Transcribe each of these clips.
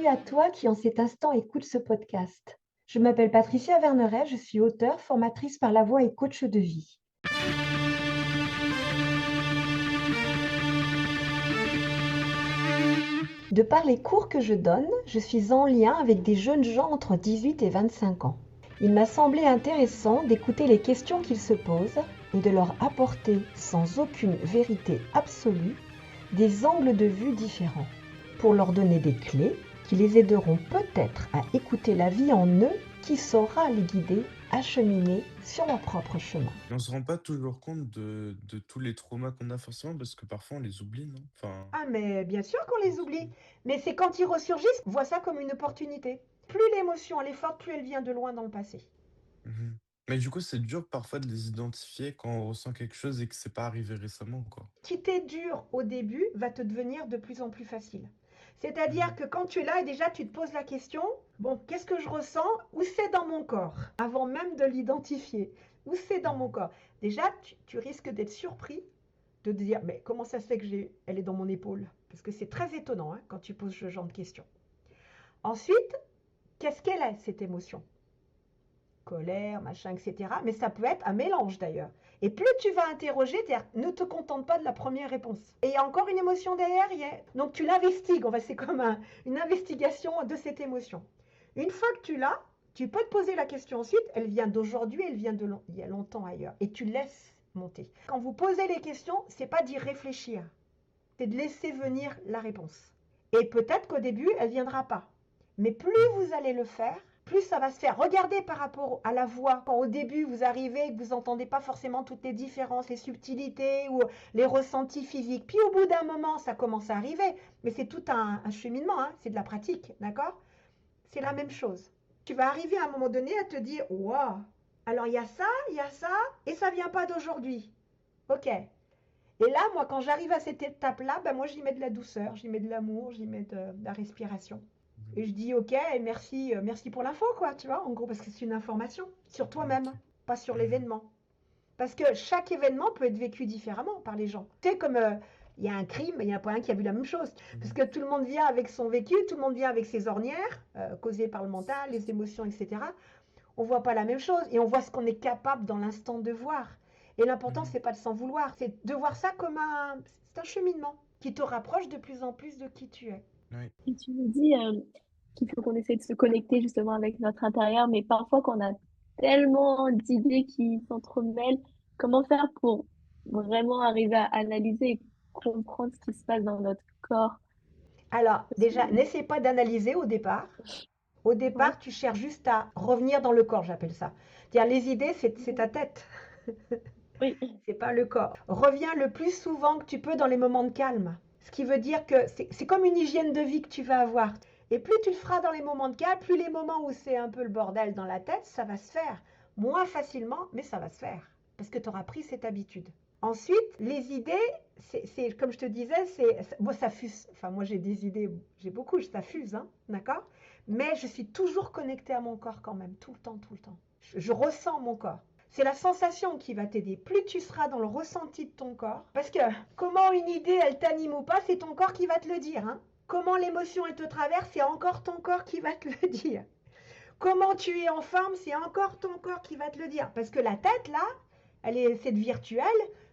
Bienvenue à toi qui en cet instant écoute ce podcast. Je m'appelle Patricia Verneret, je suis auteure, formatrice par la voix et coach de vie. De par les cours que je donne, je suis en lien avec des jeunes gens entre 18 et 25 ans. Il m'a semblé intéressant d'écouter les questions qu'ils se posent et de leur apporter, sans aucune vérité absolue, des angles de vue différents, pour leur donner des clés qui les aideront peut-être à écouter la vie en eux qui saura les guider à cheminer sur leur propre chemin. Et on se rend pas toujours compte de tous les traumas qu'on a forcément parce que parfois on les oublie, non? Enfin, Ah mais bien sûr qu'on les oublie, mais c'est quand ils ressurgissent, vois ça comme une opportunité. Plus l'émotion elle est forte, plus elle vient de loin dans le passé. mhm. Mais du coup, c'est dur parfois de les identifier quand on ressent quelque chose et que c'est pas arrivé récemment, quoi. Ce qui était dur au début va te devenir de plus en plus facile. C'est-à-dire Mhm, que quand tu es là et déjà tu te poses la question, bon, qu'est-ce que je ressens? Où c'est dans mon corps? Avant même de l'identifier. Où c'est dans mon mhm. corps? Déjà, tu risques d'être surpris de te dire, mais comment ça se fait que elle est dans mon épaule? Parce que c'est très étonnant hein, quand tu poses ce genre de questions. Ensuite, qu'est-ce qu'elle est, cette émotion? Colère, machin, etc. Mais ça peut être un mélange d'ailleurs. Et plus tu vas interroger, ne te contente pas de la première réponse. Et il y a encore une émotion derrière. Donc tu l'investigues, c'est comme une investigation de cette émotion. Une fois que tu l'as, tu peux te poser la question ensuite, elle vient d'aujourd'hui, elle vient il y a longtemps ailleurs. Et tu laisses monter. Quand vous posez les questions, c'est pas d'y réfléchir, c'est de laisser venir la réponse. Et peut-être qu'au début, elle ne viendra pas. Mais plus vous allez le faire, plus ça va se faire. Regardez par rapport à la voix. Quand au début vous arrivez et que vous n'entendez pas forcément toutes les différences, les subtilités ou les ressentis physiques. Puis au bout d'un moment, ça commence à arriver. Mais c'est tout un cheminement, hein, c'est de la pratique, d'accord? C'est la même chose. Tu vas arriver à un moment donné à te dire, waouh, alors il y a ça, et ça vient pas d'aujourd'hui. Ok. Et là, moi, quand j'arrive à cette étape-là, ben moi, j'y mets de la douceur, j'y mets de l'amour, j'y mets de la respiration. Mhm. Et je dis ok, et merci, merci pour l'info, quoi, tu vois, en gros, parce que c'est une information sur toi-même, Ok. pas sur Mhm, l'événement. Parce que chaque événement peut être vécu différemment par les gens. Tu sais, comme il y a un crime, il n'y en a pas un qui a vu la même chose. Parce mhm. que tout le monde vient avec son vécu, tout le monde vient avec ses ornières, causées par le mental, les émotions, etc. On ne voit pas la même chose et on voit ce qu'on est capable dans l'instant de voir. Et l'important, Mhm. c'est pas de s'en vouloir, c'est de voir ça comme c'est un cheminement qui te rapproche de plus en plus de qui tu es. Oui. Et tu me dis qu'il faut qu'on essaie de se connecter justement avec notre intérieur, mais parfois qu'on a tellement d'idées qui s'entremêlent, comment faire pour vraiment arriver à analyser et comprendre ce qui se passe dans notre corps? Alors, Parce que, déjà, n'essaie pas d'analyser au départ. Au ouais, départ, tu cherches juste à revenir dans le corps, j'appelle ça. C'est-à-dire, les idées, c'est ta tête, oui, c'est pas le corps. Reviens le plus souvent que tu peux dans les moments de calme. Ce qui veut dire que c'est comme une hygiène de vie que tu vas avoir. Et plus tu le feras dans les moments de calme, plus les moments où c'est un peu le bordel dans la tête, ça va se faire. Moins facilement, mais ça va se faire. Parce que tu auras pris cette habitude. Ensuite, les idées, c'est comme je te disais, moi ça fuse. Enfin, moi j'ai des idées, j'ai beaucoup, ça fuse, hein, d'accord? Mais je suis toujours connectée à mon corps quand même, tout le temps, tout le temps. Je ressens mon corps. C'est la sensation qui va t'aider. Plus tu seras dans le ressenti de ton corps, parce que comment une idée, elle t'anime ou pas, c'est ton corps qui va te le dire, hein. Comment l'émotion, elle te traverse, c'est encore ton corps qui va te le dire. Comment tu es en forme, c'est encore ton corps qui va te le dire. Parce que la tête, là, c'est virtuel.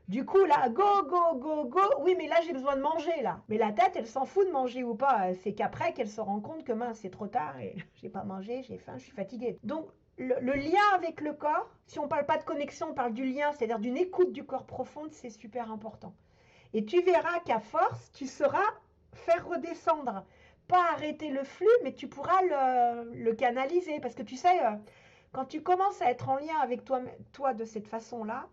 Du coup, là, go, go, go, go. Oui, mais là, j'ai besoin de manger, là. Mais la tête, elle s'en fout de manger ou pas. C'est qu'après qu'elle se rend compte que, mince, c'est trop tard et j'ai pas mangé, j'ai faim, je suis fatiguée. Donc, le lien avec le corps, si on parle pas de connexion, on parle du lien, c'est-à-dire d'une écoute du corps profonde, c'est super important. Et tu verras qu'à force, tu sauras faire redescendre. Pas arrêter le flux, mais tu pourras le canaliser. Parce que tu sais, quand tu commences à être en lien avec toi de cette façon-là,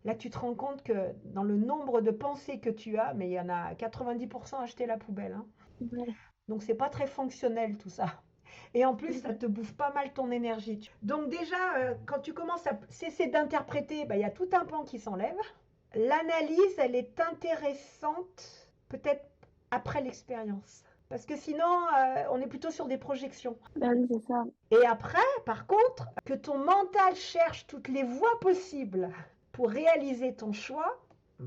là tu te rends compte que dans le nombre de pensées que tu as, mais il y en a 90% à jeter la poubelle, hein. ouais, Donc c'est pas très fonctionnel tout ça. Et en plus, ça mhm, te bouffe pas mal ton énergie. Donc déjà, quand tu commences à cesser d'interpréter, bah, il y a tout un pan qui s'enlève. L'analyse, elle est intéressante peut-être après l'expérience. Parce que sinon, on est plutôt sur des projections. bah oui, c'est ça. Et après, par contre, que ton mental cherche toutes les voies possibles pour réaliser ton choix,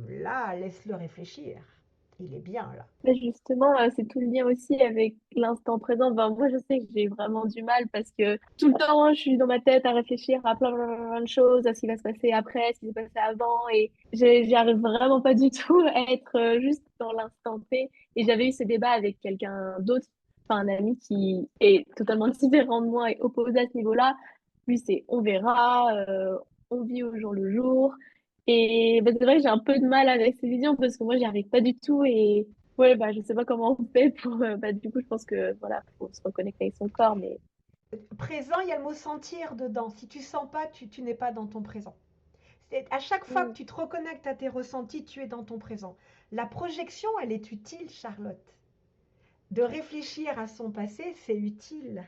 là, laisse-le réfléchir. il est bien là. Mais justement, c'est tout le lien aussi avec l'instant présent. Ben, moi, je sais que j'ai vraiment du mal parce que tout le temps, je suis dans ma tête à réfléchir à plein de choses, à ce qui va se passer après, ce qui s'est passé avant. Et j'y arrive vraiment pas du tout à être juste dans l'instant T. Et j'avais eu ce débat avec quelqu'un d'autre, enfin un ami qui est totalement différent de moi et opposé à ce niveau-là. Lui, c'est on verra, on vit au jour le jour. Et ben, c'est vrai que j'ai un peu de mal avec ces visions parce que moi, j'y arrive pas du tout. Et ouais, bah, je sais pas comment on fait pour. Bah, du coup, je pense que voilà, faut se reconnecter avec son corps. Mais Présent, il y a le mot sentir dedans. Si tu sens pas, tu n'es pas dans ton présent. À chaque fois que mm, tu te reconnectes à tes ressentis, tu es dans ton présent. La projection, elle est utile, Charlotte. De réfléchir à son passé, c'est utile,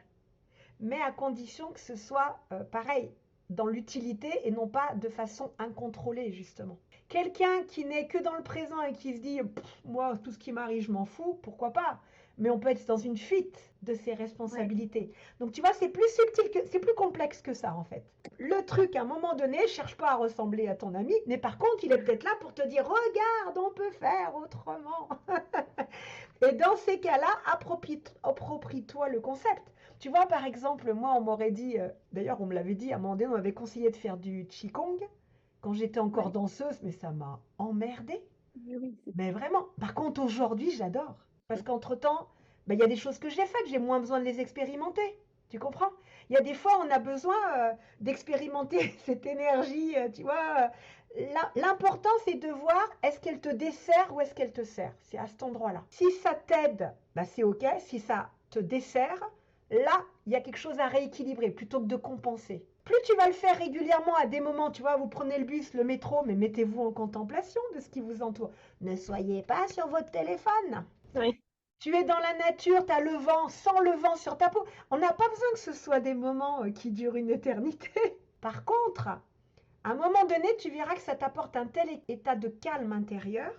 mais à condition que ce soit pareil, dans l'utilité et non pas de façon incontrôlée, justement. Quelqu'un qui n'est que dans le présent et qui se dit moi, tout ce qui m'arrive, je m'en fous, pourquoi pas? Mais on peut être dans une fuite de ses ouais, responsabilités. Donc tu vois, c'est plus subtil, c'est plus complexe que ça en fait. Le truc, à un moment donné, cherche pas à ressembler à ton ami, mais par contre, il est peut-être là pour te dire regarde, on peut faire autrement. Et dans ces cas-là, approprie-toi le concept. Tu vois, par exemple, moi, on m'aurait dit, d'ailleurs, on me l'avait dit, à un moment donné, on m'avait conseillé de faire du Qigong quand j'étais encore ouais. danseuse, mais ça m'a emmerdée. Mais oui, Mais vraiment. Par contre, aujourd'hui, j'adore. Parce qu'entre-temps, ben, il y a des choses que j'ai faites, j'ai moins besoin de les expérimenter. Tu comprends? Il y a des fois, on a besoin d'expérimenter cette énergie, tu vois. L'important, c'est de voir est-ce qu'elle te dessert ou est-ce qu'elle te sert. C'est à cet endroit-là. Si ça t'aide, bah, c'est OK. Si ça te dessert, là, il y a quelque chose à rééquilibrer plutôt que de compenser. Plus tu vas le faire régulièrement à des moments, tu vois, vous prenez le bus, le métro, mais mettez-vous en contemplation de ce qui vous entoure. Ne soyez pas sur votre téléphone. ouais. Tu es dans la nature, tu as le vent, sans le vent sur ta peau. On n'a pas besoin que ce soit des moments qui durent une éternité. Par contre, à un moment donné, tu verras que ça t'apporte un tel état de calme intérieur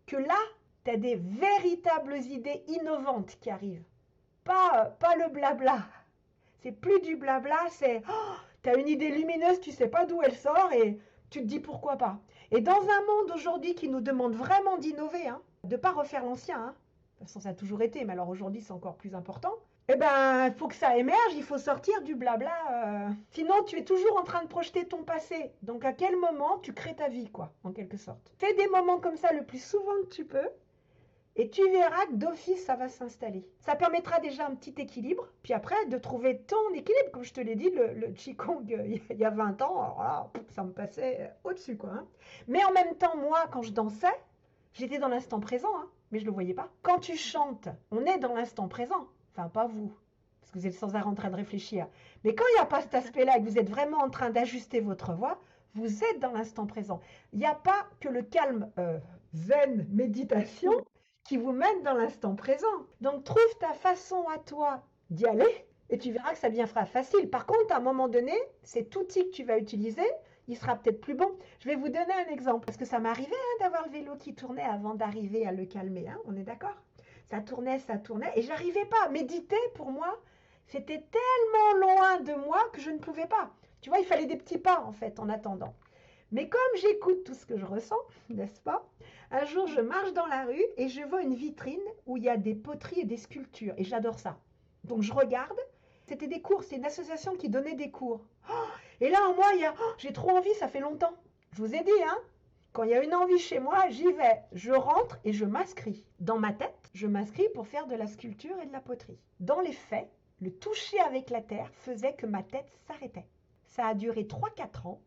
que là, tu as des véritables idées innovantes qui arrivent. Pas le blabla. C'est plus du blabla, c'est oh, tu as une idée lumineuse, tu sais pas d'où elle sort et tu te dis pourquoi pas. Et dans un monde aujourd'hui qui nous demande vraiment d'innover, hein, de ne pas refaire l'ancien, hein, de toute façon ça a toujours été, mais alors aujourd'hui c'est encore plus important, eh ben il faut que ça émerge, il faut sortir du blabla. Sinon tu es toujours en train de projeter ton passé. Donc à quel moment tu crées ta vie, quoi, en quelque sorte. Fais des moments comme ça le plus souvent que tu peux. Et tu verras que d'office, ça va s'installer. Ça permettra déjà un petit équilibre. Puis après, de trouver ton équilibre. Comme je te l'ai dit, le Qigong, il y a 20 ans, alors là, ça me passait au-dessus, quoi. Hein. Mais en même temps, moi, quand je dansais, j'étais dans l'instant présent, hein, mais je ne le voyais pas. Quand tu chantes, on est dans l'instant présent. Enfin, pas vous, parce que vous êtes sans arrêt en train de réfléchir. Mais quand il n'y a pas cet aspect-là et que vous êtes vraiment en train d'ajuster votre voix, vous êtes dans l'instant présent. Il n'y a pas que le calme zen, méditation, Mm. qui vous mène dans l'instant présent. Donc trouve ta façon à toi d'y aller et tu verras que ça deviendra facile. Par contre, à un moment donné, cet outil que tu vas utiliser, il sera peut-être plus bon. Je vais vous donner un exemple parce que ça m'arrivait hein, d'avoir le vélo qui tournait avant d'arriver à le calmer. Hein, on est d'accord? Ça tournait et j'arrivais pas. Méditer pour moi, c'était tellement loin de moi que je ne pouvais pas. Tu vois, il fallait des petits pas en fait en attendant. Mais comme j'écoute tout ce que je ressens, n'est-ce pas? Un jour, je marche dans la rue et je vois une vitrine où il y a des poteries et des sculptures. Et j'adore ça. Donc je regarde. C'était des cours. C'est une association qui donnait des cours. Oh, et là, en moi, il y a j'ai trop envie, ça fait longtemps. Je vous ai dit, hein? Quand il y a une envie chez moi, j'y vais. Je rentre et je m'inscris. Dans ma tête, je m'inscris pour faire de la sculpture et de la poterie. Dans les faits, le toucher avec la terre faisait que ma tête s'arrêtait. Ça a duré 3-4 ans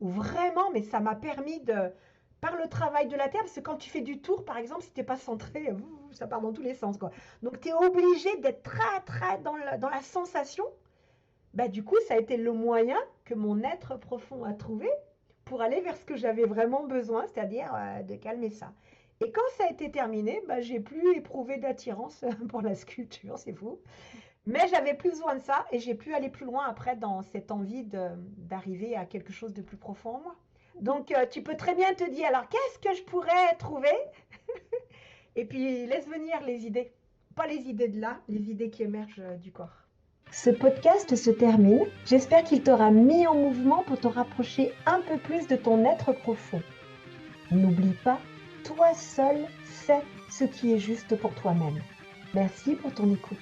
où vraiment, mais ça m'a permis de, par le travail de la terre, parce que quand tu fais du tour, par exemple, si tu n'es pas centré, ça part dans tous les sens, quoi. Donc, tu es obligé d'être très dans la sensation. Bah, du coup, ça a été le moyen que mon être profond a trouvé pour aller vers ce que j'avais vraiment besoin, c'est-à-dire de calmer ça. Et quand ça a été terminé, bah, j'ai plus éprouvé d'attirance pour la sculpture, c'est fou. Mais j'avais plus besoin de ça et j'ai pu aller plus loin après dans cette envie d'arriver à quelque chose de plus profond en moi. Donc tu peux très bien te dire alors qu'est-ce que je pourrais trouver et puis laisse venir les idées. Pas les idées de là, les idées qui émergent du corps. Ce podcast se termine. J'espère qu'il t'aura mis en mouvement pour te rapprocher un peu plus de ton être profond. N'oublie pas, tout toi seul sais ce qui est juste pour toi-même. Merci pour ton écoute.